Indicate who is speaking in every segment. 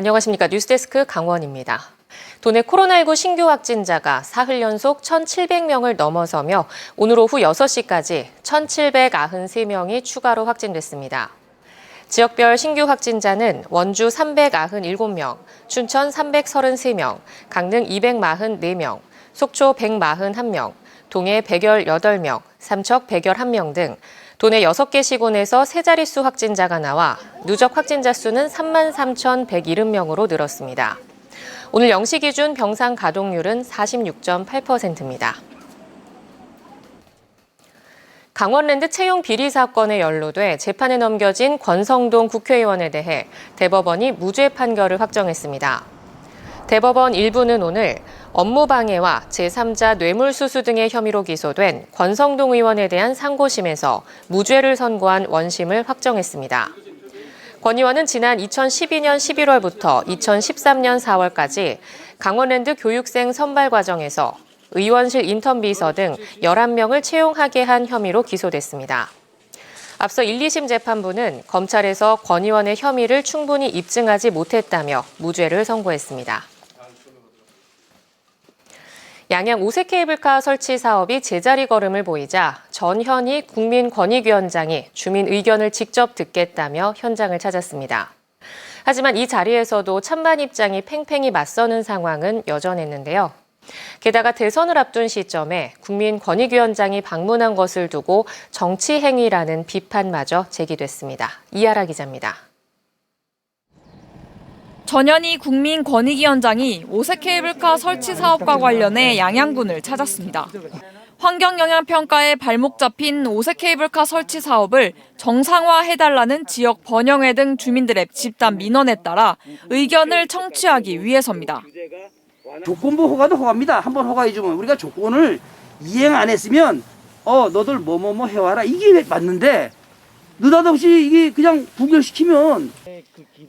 Speaker 1: 안녕하십니까. 뉴스데스크 강원입니다. 도내 코로나19 신규 확진자가 사흘 연속 1,700명을 넘어서며 오늘 오후 6시까지 1,793명이 추가로 확진됐습니다. 지역별 신규 확진자는 원주 397명, 춘천 333명, 강릉 244명, 속초 141명, 동해 118명, 삼척 111명 등 도내 6개 시군에서 세 자릿수 확진자가 나와 누적 확진자 수는 33,170명으로 늘었습니다. 오늘 0시 기준 병상 가동률은 46.8%입니다. 강원랜드 채용 비리 사건에 연루돼 재판에 넘겨진 권성동 국회의원에 대해 대법원이 무죄 판결을 확정했습니다. 대법원 1부는 오늘 업무방해와 제3자 뇌물수수 등의 혐의로 기소된 권성동 의원에 대한 상고심에서 무죄를 선고한 원심을 확정했습니다. 권 의원은 지난 2012년 11월부터 2013년 4월까지 강원랜드 교육생 선발 과정에서 의원실 인턴 비서 등 11명을 채용하게 한 혐의로 기소됐습니다. 앞서 1, 2심 재판부는 검찰에서 권 의원의 혐의를 충분히 입증하지 못했다며 무죄를 선고했습니다. 양양 5세 케이블카 설치 사업이 제자리 걸음을 보이자 전현희 국민권익위원장이 주민 의견을 직접 듣겠다며 현장을 찾았습니다. 하지만 이 자리에서도 찬반 입장이 팽팽히 맞서는 상황은 여전했는데요. 게다가 대선을 앞둔 시점에 국민권익위원장이 방문한 것을 두고 정치 행위라는 비판마저 제기됐습니다. 이하라 기자입니다.
Speaker 2: 전현희 국민권익위원장이 5세 케이블카 설치 사업과 관련해 양양군을 찾았습니다. 환경영향평가에 발목 잡힌 5세 케이블카 설치 사업을 정상화해달라는 지역 번영회 등 주민들의 집단 민원에 따라 의견을 청취하기 위해서입니다.
Speaker 3: 조건부 허가도 허가입니다. 한번 허가해주면 우리가 조건을 이행 안 했으면 너들 뭐뭐뭐 해와라 이게 맞는데 느닷없이 이게 그냥 부결시키면.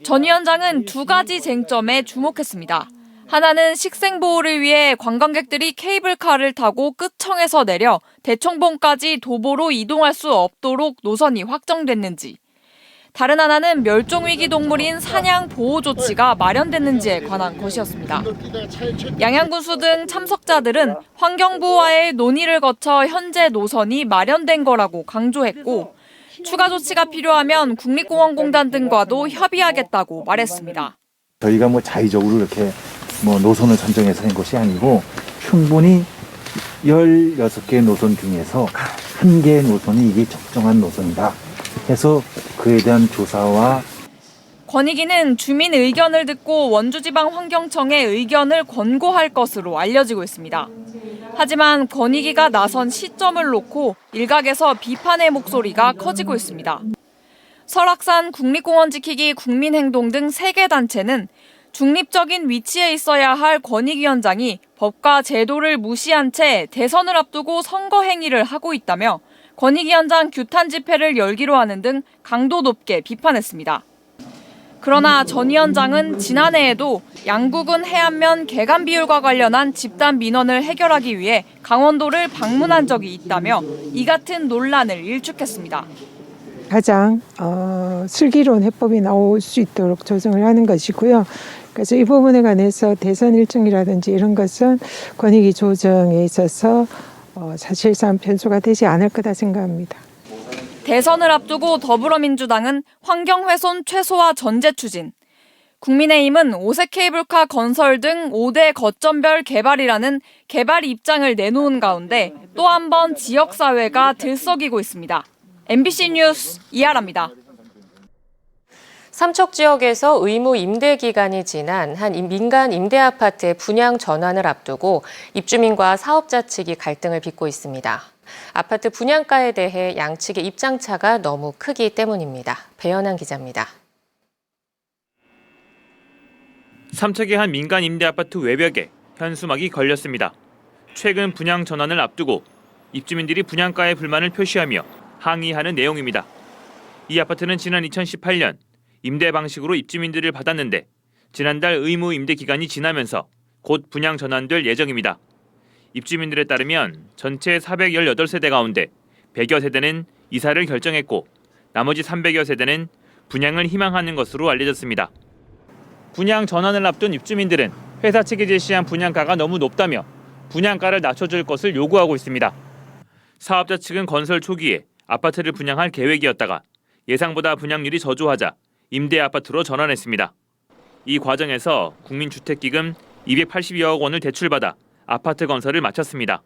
Speaker 2: 전 위원장은 두 가지 쟁점에 주목했습니다. 하나는 식생보호를 위해 관광객들이 케이블카를 타고 끝청에서 내려 대청봉까지 도보로 이동할 수 없도록 노선이 확정됐는지, 다른 하나는 멸종위기 동물인 사냥 보호 조치가 마련됐는지에 관한 것이었습니다. 양양군수 등 참석자들은 환경부와의 논의를 거쳐 현재 노선이 마련된 거라고 강조했고, 추가 조치가 필요하면 국립공원공단 등과도 협의하겠다고 말했습니다.
Speaker 4: 저희가 자의적으로 이렇게 노선을 선정해서 한 것이 아니고 충분히 16개 노선 중에서 한 개의 노선이 이게 적정한 노선이다 해서 그에 대한 조사와
Speaker 2: 권익위는 주민 의견을 듣고 원주지방환경청에 의견을 권고할 것으로 알려지고 있습니다. 하지만 권익위가 나선 시점을 놓고 일각에서 비판의 목소리가 커지고 있습니다. 설악산 국립공원 지키기 국민행동 등 3개 단체는 중립적인 위치에 있어야 할 권익위원장이 법과 제도를 무시한 채 대선을 앞두고 선거 행위를 하고 있다며 권익위원장 규탄 집회를 열기로 하는 등 강도 높게 비판했습니다. 그러나 전 위원장은 지난해에도 양구군 해안면 개간 비율과 관련한 집단 민원을 해결하기 위해 강원도를 방문한 적이 있다며 이 같은 논란을 일축했습니다.
Speaker 5: 가장 슬기로운 해법이 나올 수 있도록 조정을 하는 것이고요. 그래서 이 부분에 관해서 대선 일정이라든지 이런 것은 권익위 조정에 있어서 사실상 변수가 되지 않을 거다 생각합니다.
Speaker 2: 대선을 앞두고 더불어민주당은 환경훼손 최소화 전제 추진, 국민의힘은 5세 케이블카 건설 등 5대 거점별 개발이라는 개발 입장을 내놓은 가운데 또 한 번 지역사회가 들썩이고 있습니다. MBC 뉴스 이하라입니다.
Speaker 1: 삼척 지역에서 의무 임대 기간이 지난 한 민간 임대 아파트의 분양 전환을 앞두고 입주민과 사업자 측이 갈등을 빚고 있습니다. 아파트 분양가에 대해 양측의 입장차가 너무 크기 때문입니다. 배현한 기자입니다.
Speaker 6: 삼척의 한 민간 임대 아파트 외벽에 현수막이 걸렸습니다. 최근 분양 전환을 앞두고 입주민들이 분양가에 불만을 표시하며 항의하는 내용입니다. 이 아파트는 지난 2018년 임대 방식으로 입주민들을 받았는데 지난달 의무 임대 기간이 지나면서 곧 분양 전환될 예정입니다. 입주민들에 따르면 전체 418세대 가운데 100여 세대는 이사를 결정했고 나머지 300여 세대는 분양을 희망하는 것으로 알려졌습니다. 분양 전환을 앞둔 입주민들은 회사 측이 제시한 분양가가 너무 높다며 분양가를 낮춰줄 것을 요구하고 있습니다. 사업자 측은 건설 초기에 아파트를 분양할 계획이었다가 예상보다 분양률이 저조하자 임대 아파트로 전환했습니다. 이 과정에서 국민주택기금 282억 원을 대출받아 아파트 건설을 마쳤습니다.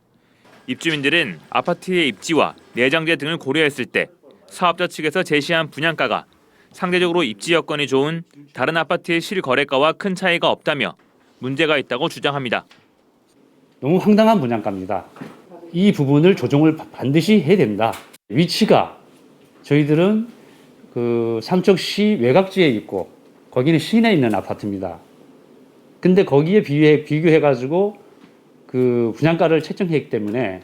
Speaker 6: 입주민들은 아파트의 입지와 내장재 등을 고려했을 때 사업자 측에서 제시한 분양가가 상대적으로 입지 여건이 좋은 다른 아파트의 실거래가와 큰 차이가 없다며 문제가 있다고 주장합니다.
Speaker 7: 너무 황당한 분양가입니다. 이 부분을 조정을 반드시 해야 된다. 위치가 저희들은 그 삼척시 외곽지에 있고 거기는 시내에 있는 아파트입니다. 근데 거기에 비교해가지고 그 분양가를 책정했기 때문에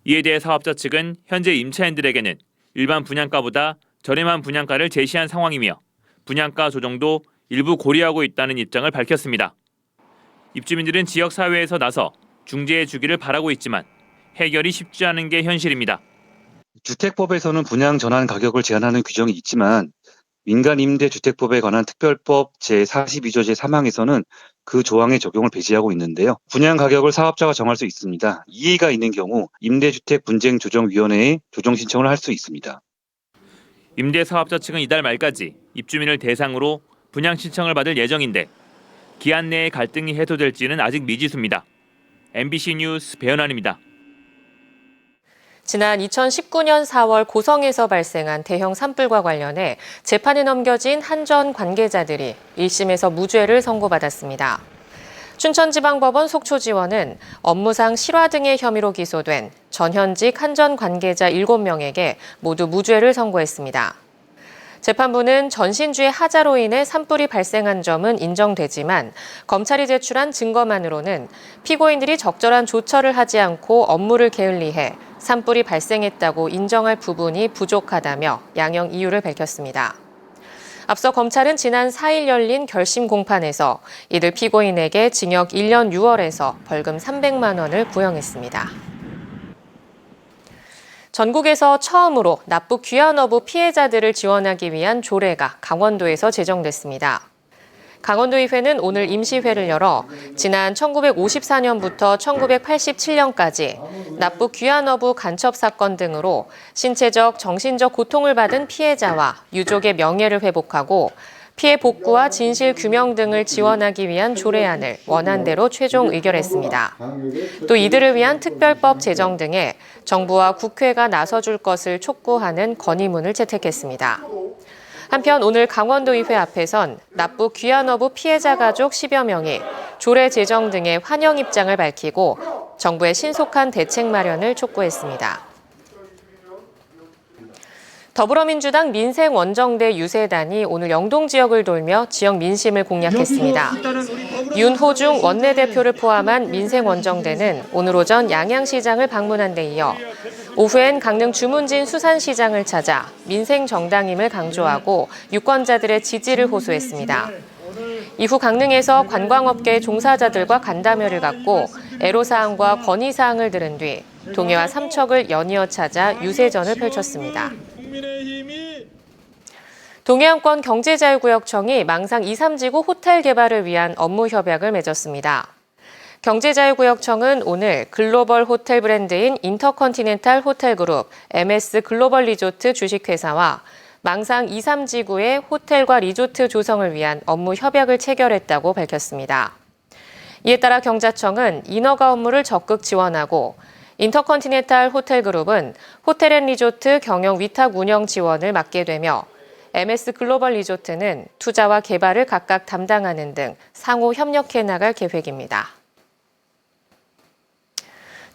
Speaker 6: 이에 대해 사업자 측은 현재 임차인들에게는 일반 분양가보다 저렴한 분양가를 제시한 상황이며 분양가 조정도 일부 고려하고 있다는 입장을 밝혔습니다. 입주민들은 지역사회에서 나서 중재해 주기를 바라고 있지만 해결이 쉽지 않은 게 현실입니다.
Speaker 8: 주택법에서는 분양 전환 가격을 제한하는 규정이 있지만 민간임대주택법에 관한 특별법 제42조 제3항에서는 그 조항의 적용을 배제하고 있는데요. 분양 가격을 사업자가 정할 수 있습니다. 이의가 있는 경우 임대주택분쟁조정위원회에 조정 신청을 할 수 있습니다.
Speaker 6: 임대사업자 측은 이달 말까지 입주민을 대상으로 분양 신청을 받을 예정인데 기한 내에 갈등이 해소될지는 아직 미지수입니다. MBC 뉴스 배현환입니다.
Speaker 1: 지난 2019년 4월 고성에서 발생한 대형 산불과 관련해 재판에 넘겨진 한전 관계자들이 1심에서 무죄를 선고받았습니다. 춘천지방법원 속초지원은 업무상 실화 등의 혐의로 기소된 전현직 한전 관계자 7명에게 모두 무죄를 선고했습니다. 재판부는 전신주의 하자로 인해 산불이 발생한 점은 인정되지만 검찰이 제출한 증거만으로는 피고인들이 적절한 조처를 하지 않고 업무를 게을리해 산불이 발생했다고 인정할 부분이 부족하다며 양형 이유를 밝혔습니다. 앞서 검찰은 지난 4일 열린 결심 공판에서 이들 피고인에게 징역 1년 6월에서 벌금 300만 원을 구형했습니다. 전국에서 처음으로 납북 귀환어부 피해자들을 지원하기 위한 조례가 강원도에서 제정됐습니다. 강원도의회는 오늘 임시회를 열어 지난 1954년부터 1987년까지 납북 귀환어부 간첩 사건 등으로 신체적, 정신적 고통을 받은 피해자와 유족의 명예를 회복하고 피해 복구와 진실 규명 등을 지원하기 위한 조례안을 원안대로 최종 의결했습니다. 또 이들을 위한 특별법 제정 등에 정부와 국회가 나서줄 것을 촉구하는 건의문을 채택했습니다. 한편 오늘 강원도의회 앞에선 납북 귀환어부 피해자 가족 10여 명이 조례 제정 등의 환영 입장을 밝히고 정부의 신속한 대책 마련을 촉구했습니다. 더불어민주당 민생원정대 유세단이 오늘 영동 지역을 돌며 지역 민심을 공략했습니다. 윤호중 원내대표를 포함한 민생원정대는 오늘 오전 양양시장을 방문한 데 이어 오후엔 강릉 주문진 수산시장을 찾아 민생정당임을 강조하고 유권자들의 지지를 호소했습니다. 이후 강릉에서 관광업계 종사자들과 간담회를 갖고 애로사항과 건의사항을 들은 뒤 동해와 삼척을 연이어 찾아 유세전을 펼쳤습니다. 동해안권 경제자유구역청이 망상 2, 3지구 호텔 개발을 위한 업무 협약을 맺었습니다. 경제자유구역청은 오늘 글로벌 호텔 브랜드인 인터컨티넨탈 호텔그룹 MS 글로벌 리조트 주식회사와 망상 2, 3지구의 호텔과 리조트 조성을 위한 업무 협약을 체결했다고 밝혔습니다. 이에 따라 경자청은 인허가 업무를 적극 지원하고 인터컨티넨탈 호텔그룹은 호텔앤리조트 경영 위탁 운영 지원을 맡게 되며 MS 글로벌 리조트는 투자와 개발을 각각 담당하는 등 상호 협력해 나갈 계획입니다.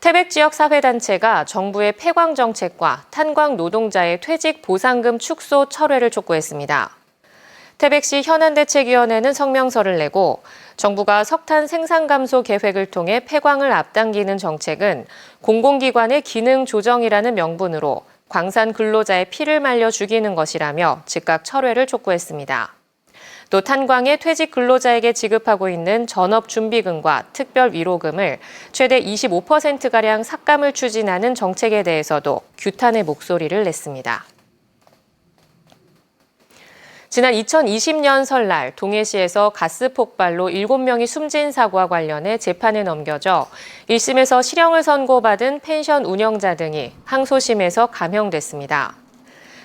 Speaker 1: 태백 지역 사회단체가 정부의 폐광 정책과 탄광 노동자의 퇴직 보상금 축소 철회를 촉구했습니다. 태백시 현안대책위원회는 성명서를 내고 정부가 석탄 생산 감소 계획을 통해 폐광을 앞당기는 정책은 공공기관의 기능 조정이라는 명분으로 광산 근로자의 피를 말려 죽이는 것이라며 즉각 철회를 촉구했습니다. 또 탄광의 퇴직 근로자에게 지급하고 있는 전업준비금과 특별위로금을 최대 25%가량 삭감을 추진하는 정책에 대해서도 규탄의 목소리를 냈습니다. 지난 2020년 설날 동해시에서 가스 폭발로 7명이 숨진 사고와 관련해 재판에 넘겨져 1심에서 실형을 선고받은 펜션 운영자 등이 항소심에서 감형됐습니다.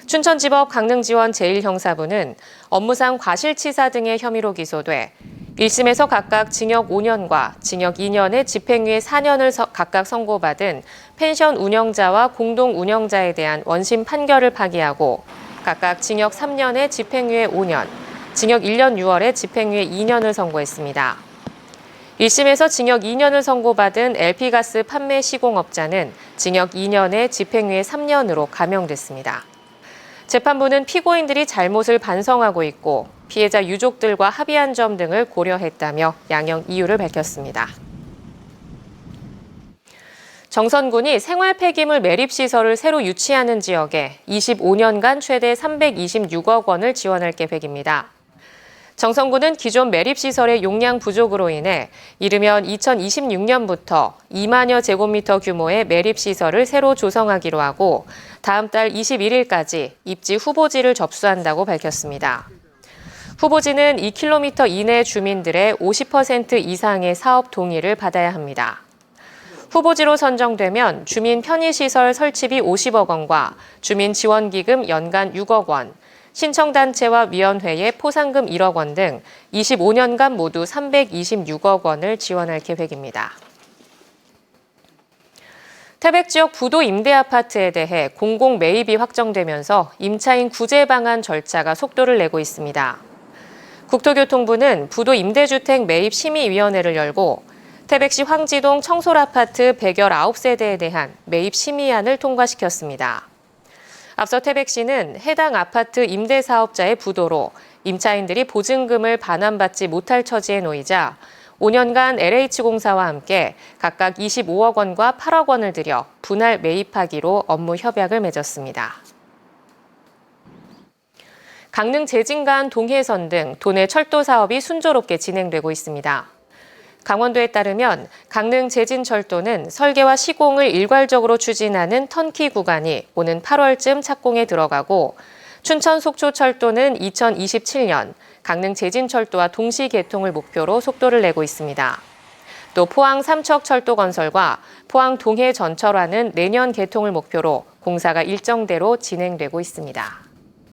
Speaker 1: 춘천지법 강릉지원 제1형사부는 업무상 과실치사 등의 혐의로 기소돼 1심에서 각각 징역 5년과 징역 2년의 집행유예 4년을 각각 선고받은 펜션 운영자와 공동 운영자에 대한 원심 판결을 파기하고 각각 징역 3년에 집행유예 5년, 징역 1년 6월에 집행유예 2년을 선고했습니다. 1심에서 징역 2년을 선고받은 LP가스 판매 시공업자는 징역 2년에 집행유예 3년으로 감형됐습니다. 재판부는 피고인들이 잘못을 반성하고 있고 피해자 유족들과 합의한 점 등을 고려했다며 양형 이유를 밝혔습니다. 정선군이 생활 폐기물 매립 시설을 새로 유치하는 지역에 25년간 최대 326억 원을 지원할 계획입니다. 정선군은 기존 매립 시설의 용량 부족으로 인해 이르면 2026년부터 2만여 제곱미터 규모의 매립 시설을 새로 조성하기로 하고 다음 달 21일까지 입지 후보지를 접수한다고 밝혔습니다. 후보지는 2km 이내 주민들의 50% 이상의 사업 동의를 받아야 합니다. 후보지로 선정되면 주민 편의시설 설치비 50억 원과 주민지원기금 연간 6억 원, 신청단체와 위원회에 포상금 1억 원 등 25년간 모두 326억 원을 지원할 계획입니다. 태백 지역 부도 임대아파트에 대해 공공 매입이 확정되면서 임차인 구제 방안 절차가 속도를 내고 있습니다. 국토교통부는 부도 임대주택 매입 심의위원회를 열고 태백시 황지동 청솔아파트 119세대에 대한 매입 심의안을 통과시켰습니다. 앞서 태백시는 해당 아파트 임대사업자의 부도로 임차인들이 보증금을 반환받지 못할 처지에 놓이자 5년간 LH공사와 함께 각각 25억 원과 8억 원을 들여 분할 매입하기로 업무 협약을 맺었습니다. 강릉 제진간 동해선 등 도내 철도 사업이 순조롭게 진행되고 있습니다. 강원도에 따르면 강릉 제진철도는 설계와 시공을 일괄적으로 추진하는 턴키 구간이 오는 8월쯤 착공에 들어가고 춘천 속초철도는 2027년 강릉 제진철도와 동시 개통을 목표로 속도를 내고 있습니다. 또 포항 삼척철도 건설과 포항 동해 전철화는 내년 개통을 목표로 공사가 일정대로 진행되고 있습니다.